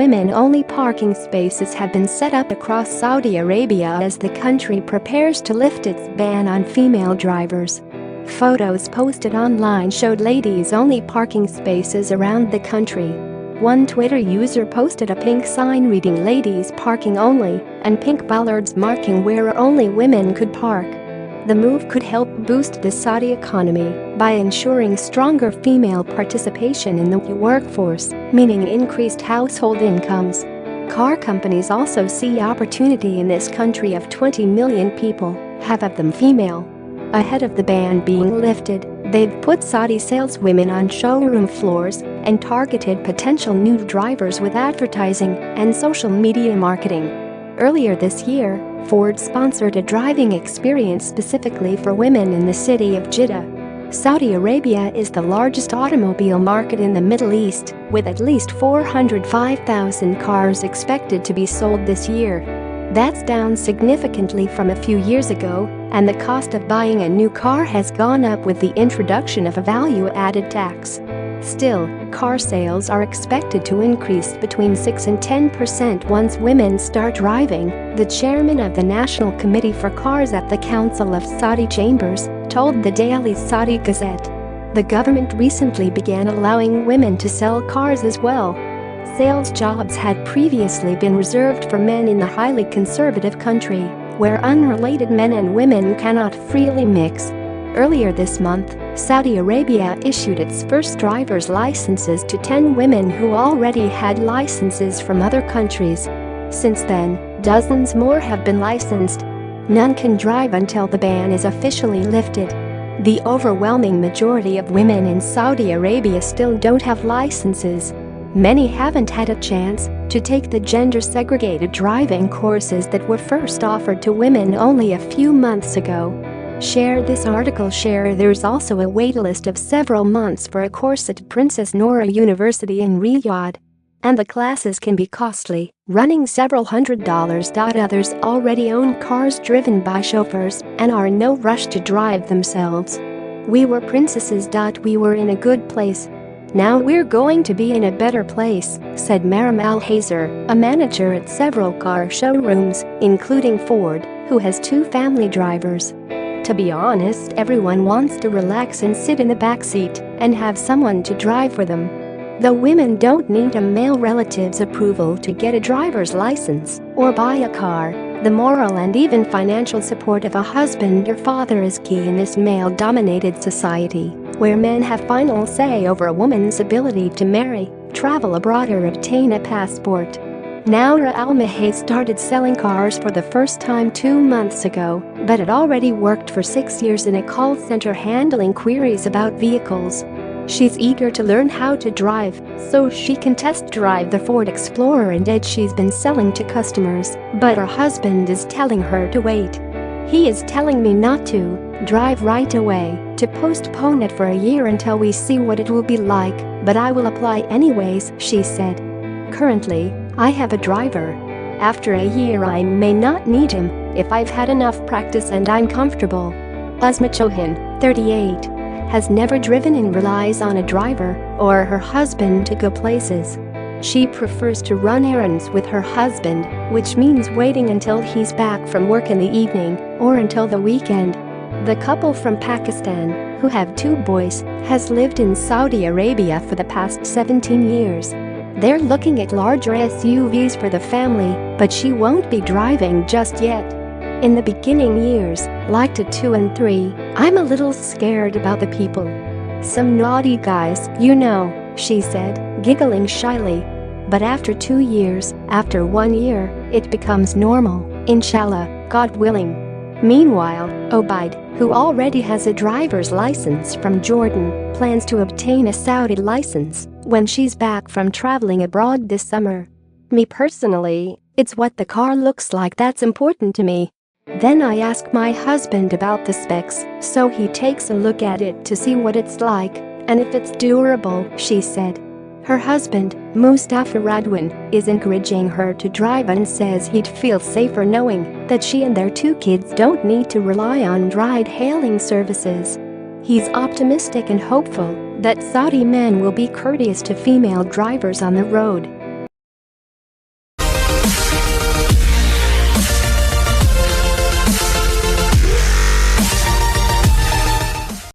women-only parking spaces have been set up across Saudi Arabia as the country prepares to lift its ban on female drivers. Photos posted online showed ladies-only parking spaces around the country. One Twitter user posted a pink sign reading "Ladies Parking Only" and pink bollards marking where only women could park. The move could help boost the Saudi economy by ensuring stronger female participation in the workforce, meaning increased household incomes. Car companies also see opportunity in this country of 20 million people, half of them female. Ahead of the ban being lifted, they've put Saudi saleswomen on showroom floors and targeted potential new drivers with advertising and social media marketing. Earlier this year, Ford sponsored a driving experience specifically for women in the city of Jeddah. Saudi Arabia is the largest automobile market in the Middle East, with at least 405,000 cars expected to be sold this year. That's down significantly from a few years ago, and the cost of buying a new car has gone up with the introduction of a value-added tax. Still, car sales are expected to increase between 6 and 10% once women start driving, the chairman of the National Committee for Cars at the Council of Saudi Chambers told the Daily Saudi Gazette. The government recently began allowing women to sell cars as well. Sales jobs had previously been reserved for men in the highly conservative country, where unrelated men and women cannot freely mix. Earlier this month, Saudi Arabia issued its first driver's licenses to 10 women who already had licenses from other countries. Since then, dozens more have been licensed. None can drive until the ban is officially lifted. The overwhelming majority of women in Saudi Arabia still don't have licenses. Many haven't had a chance to take the gender-segregated driving courses that were first offered to women only a few months ago. Share this article. There's also a waitlist of several months for a course at Princess Noor University in Riyadh. And the classes can be costly, running several $100s. Others already own cars driven by chauffeurs and are in no rush to drive themselves. We were princesses. We were in a good place. Now we're going to be in a better place, said Maram Al-Hazer, a manager at several car showrooms, including Ford, who has 2 family drivers. To be honest, everyone wants to relax and sit in the back seat and have someone to drive for them. The women don't need a male relative's approval to get a driver's license or buy a car. The moral and even financial support of a husband or father is key in this male-dominated society, where men have final say over a woman's ability to marry, travel abroad or obtain a passport. Noura Al-Mahey started selling cars for the first time 2 months ago, but had already worked for 6 years in a call center handling queries about vehicles. She's eager to learn how to drive so she can test drive the Ford Explorer and Edge she's been selling to customers, but her husband is telling her to wait. He is telling me not to drive right away, to postpone it for a year until we see what it will be like, but I will apply anyways, she said. Currently, I have a driver. After a year I may not need him if I've had enough practice and I'm comfortable. Uzma Chohan, 38, has never driven and relies on a driver or her husband to go places. She prefers to run errands with her husband, which means waiting until he's back from work in the evening or until the weekend. The couple from Pakistan, who have 2 boys, has lived in Saudi Arabia for the past 17 years. They're looking at larger SUVs for the family, but she won't be driving just yet. In the beginning years, like to 2 and 3, I'm a little scared about the people. Some naughty guys, you know, she said, giggling shyly. But after 2 years, after 1 year, it becomes normal, inshallah, God willing. Meanwhile, Obaid, who already has a driver's license from Jordan, plans to obtain a Saudi license when she's back from traveling abroad this summer. Me personally, it's what the car looks like that's important to me. Then I ask my husband about the specs, so he takes a look at it to see what it's like and if it's durable, she said. Her husband, Mustafa Radwan, is encouraging her to drive and says he'd feel safer knowing that she and their 2 kids don't need to rely on ride-hailing services. He's optimistic and hopeful that Saudi men will be courteous to female drivers on the road.